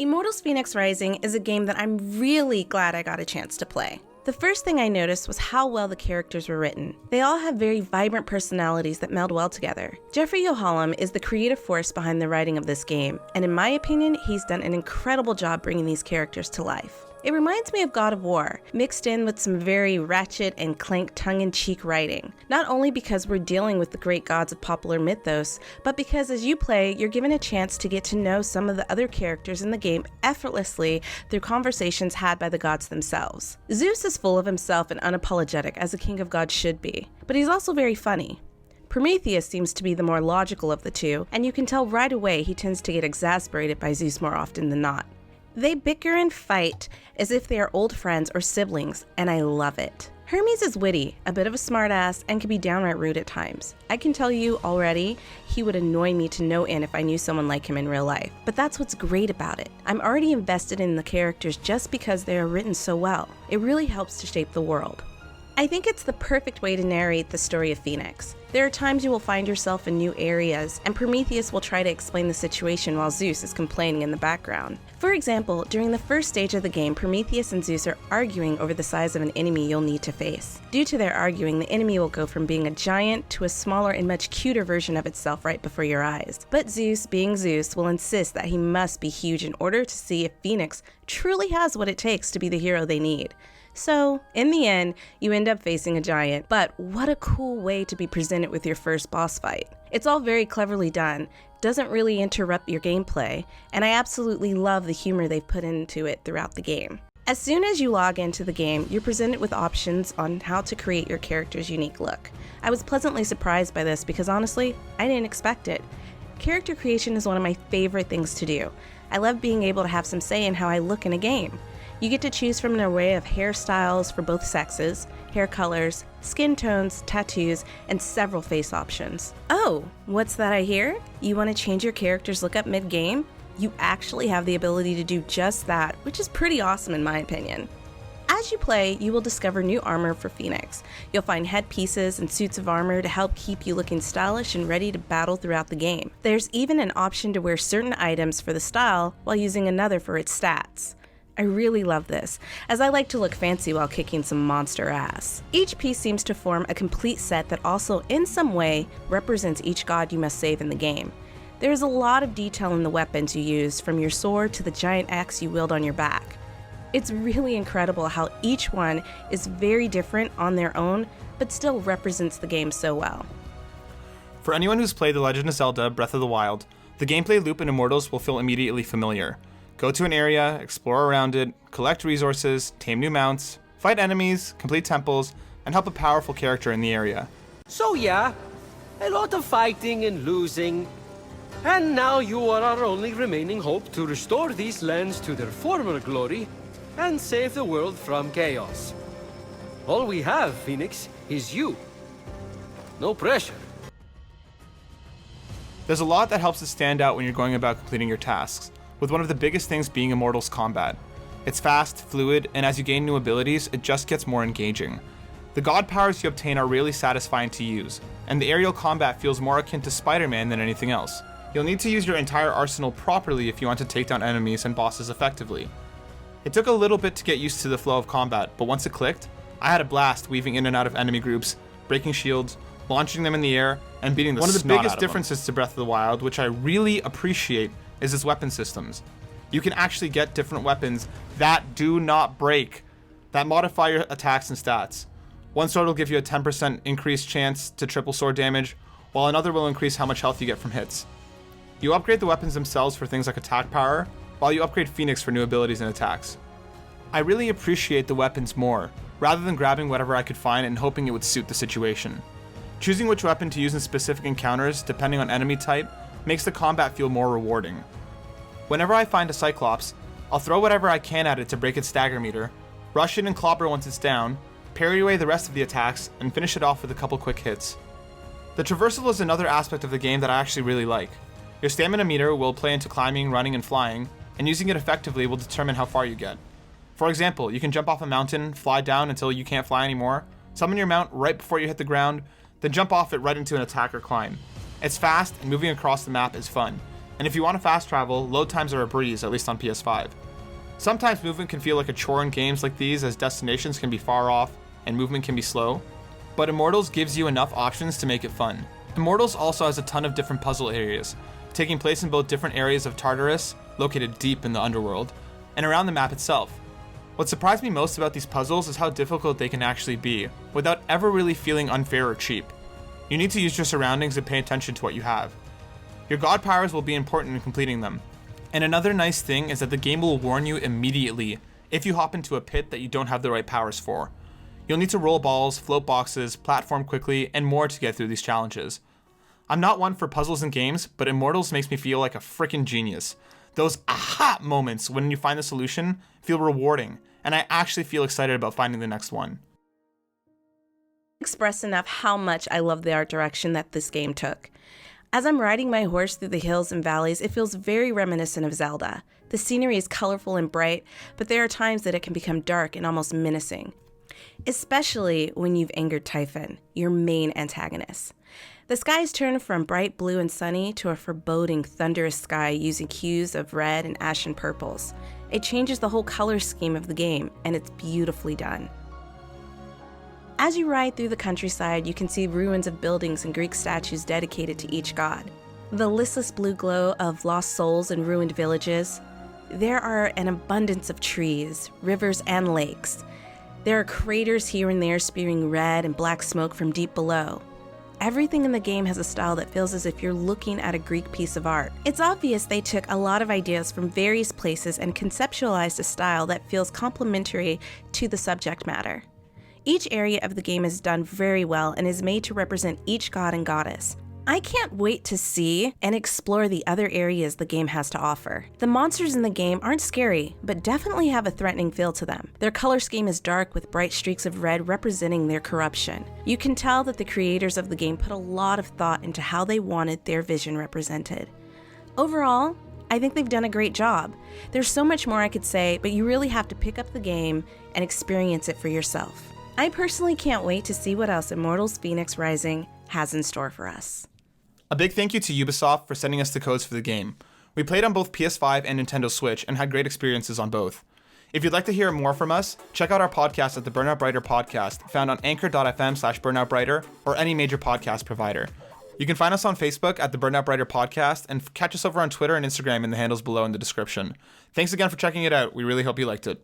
Immortals Fenyx Rising is a game that I'm really glad I got a chance to play. The first thing I noticed was how well the characters were written. They all have very vibrant personalities that meld well together. Jeffrey Yohalem is the creative force behind the writing of this game, and in my opinion, he's done an incredible job bringing these characters to life. It reminds me of God of War, mixed in with some very Ratchet and Clank tongue-in-cheek writing. Not only because we're dealing with the great gods of popular mythos, but because as you play, you're given a chance to get to know some of the other characters in the game effortlessly through conversations had by the gods themselves. Zeus is full of himself and unapologetic, as a king of gods should be, but he's also very funny. Prometheus seems to be the more logical of the two, and you can tell right away he tends to get exasperated by Zeus more often than not. They bicker and fight as if they are old friends or siblings, and I love it. Hermes is witty, a bit of a smartass, and can be downright rude at times. I can tell you already, he would annoy me to no end if I knew someone like him in real life. But that's what's great about it. I'm already invested in the characters just because they are written so well. It really helps to shape the world. I think it's the perfect way to narrate the story of Phoenix. There are times you will find yourself in new areas, and Prometheus will try to explain the situation while Zeus is complaining in the background. For example, during the first stage of the game, Prometheus and Zeus are arguing over the size of an enemy you'll need to face. Due to their arguing, the enemy will go from being a giant to a smaller and much cuter version of itself right before your eyes. But Zeus, being Zeus, will insist that he must be huge in order to see if Phoenix truly has what it takes to be the hero they need. So, in the end, you end up facing a giant, but what a cool way to be presented with your first boss fight. It's all very cleverly done, doesn't really interrupt your gameplay, and I absolutely love the humor they've put into it throughout the game. As soon as you log into the game, you're presented with options on how to create your character's unique look. I was pleasantly surprised by this because honestly, I didn't expect it. Character creation is one of my favorite things to do. I love being able to have some say in how I look in a game. You get to choose from an array of hairstyles for both sexes, hair colors, skin tones, tattoos, and several face options. Oh, what's that I hear? You want to change your character's look up mid-game? You actually have the ability to do just that, which is pretty awesome in my opinion. As you play, you will discover new armor for Phoenix. You'll find headpieces and suits of armor to help keep you looking stylish and ready to battle throughout the game. There's even an option to wear certain items for the style while using another for its stats. I really love this, as I like to look fancy while kicking some monster ass. Each piece seems to form a complete set that also, in some way, represents each god you must save in the game. There is a lot of detail in the weapons you use, from your sword to the giant axe you wield on your back. It's really incredible how each one is very different on their own, but still represents the game so well. For anyone who's played The Legend of Zelda: Breath of the Wild, the gameplay loop in Immortals will feel immediately familiar. Go to an area, explore around it, collect resources, tame new mounts, fight enemies, complete temples, and help a powerful character in the area. So yeah, a lot of fighting and losing. And now you are our only remaining hope to restore these lands to their former glory and save the world from chaos. All we have, Phoenix, is you. No pressure. There's a lot that helps it stand out when you're going about completing your tasks, with one of the biggest things being Immortals combat. It's fast, fluid, and as you gain new abilities, it just gets more engaging. The god powers you obtain are really satisfying to use, and the aerial combat feels more akin to Spider-Man than anything else. You'll need to use your entire arsenal properly if you want to take down enemies and bosses effectively. It took a little bit to get used to the flow of combat, but once it clicked, I had a blast weaving in and out of enemy groups, breaking shields, launching them in the air, and beating the snot out of them. One of the biggest differences to Breath of the Wild, which I really appreciate, is its weapon systems. You can actually get different weapons that do not break, that modify your attacks and stats. One sword will give you a 10% increased chance to triple sword damage, while another will increase how much health you get from hits. You upgrade the weapons themselves for things like attack power, while you upgrade Phoenix for new abilities and attacks. I really appreciate the weapons more, rather than grabbing whatever I could find and hoping it would suit the situation. Choosing which weapon to use in specific encounters, depending on enemy type, makes the combat feel more rewarding. Whenever I find a Cyclops, I'll throw whatever I can at it to break its stagger meter, rush it and clobber once it's down, parry away the rest of the attacks, and finish it off with a couple quick hits. The Traversal is another aspect of the game that I actually really like. Your stamina meter will play into climbing, running, and flying, and using it effectively will determine how far you get. For example, you can jump off a mountain, fly down until you can't fly anymore, summon your mount right before you hit the ground, then jump off it right into an attack or climb. It's fast, and moving across the map is fun. and if you want to fast travel, load times are a breeze, at least on PS5. Sometimes movement can feel like a chore in games like these, as destinations can be far off and movement can be slow, but Immortals gives you enough options to make it fun. Immortals also has a ton of different puzzle areas, taking place in both different areas of Tartarus, located deep in the underworld, and around the map itself. What surprised me most about these puzzles is how difficult they can actually be, without ever really feeling unfair or cheap. You need to use your surroundings and pay attention to what you have. Your god powers will be important in completing them. And another nice thing is that the game will warn you immediately if you hop into a pit that you don't have the right powers for. You'll need to roll balls, float boxes, platform quickly, and more to get through these challenges. I'm not one for puzzles in games, but Immortals makes me feel like a freaking genius. Those aha moments when you find the solution feel rewarding, and I actually feel excited about finding the next one. Express enough how much I love the art direction that this game took. As I'm riding my horse through the hills and valleys, it feels very reminiscent of Zelda. The scenery is colorful and bright, but there are times that it can become dark and almost menacing, especially when you've angered Typhon, your main antagonist. The skies turn from bright blue and sunny to a foreboding, thunderous sky using hues of red and ashen purples. It changes the whole color scheme of the game, and it's beautifully done. As you ride through the countryside, you can see ruins of buildings and Greek statues dedicated to each god. The listless blue glow of lost souls and ruined villages. There are an abundance of trees, rivers, and lakes. There are craters here and there spewing red and black smoke from deep below. Everything in the game has a style that feels as if you're looking at a Greek piece of art. It's obvious they took a lot of ideas from various places and conceptualized a style that feels complementary to the subject matter. Each area of the game is done very well and is made to represent each god and goddess. I can't wait to see and explore the other areas the game has to offer. The monsters in the game aren't scary, but definitely have a threatening feel to them. Their color scheme is dark with bright streaks of red representing their corruption. You can tell that the creators of the game put a lot of thought into how they wanted their vision represented. Overall, I think they've done a great job. There's so much more I could say, but you really have to pick up the game and experience it for yourself. I personally can't wait to see what else Immortals Fenyx Rising has in store for us. A big thank you to Ubisoft for sending us the codes for the game. We played on both PS5 and Nintendo Switch and had great experiences on both. If you'd like to hear more from us, check out our podcast at the Burnout Brighter podcast, found on anchor.fm/burnoutbrighter or any major podcast provider. You can find us on Facebook at the Burnout Brighter podcast and catch us over on Twitter and Instagram in the handles below in the description. Thanks again for checking it out. We really hope you liked it.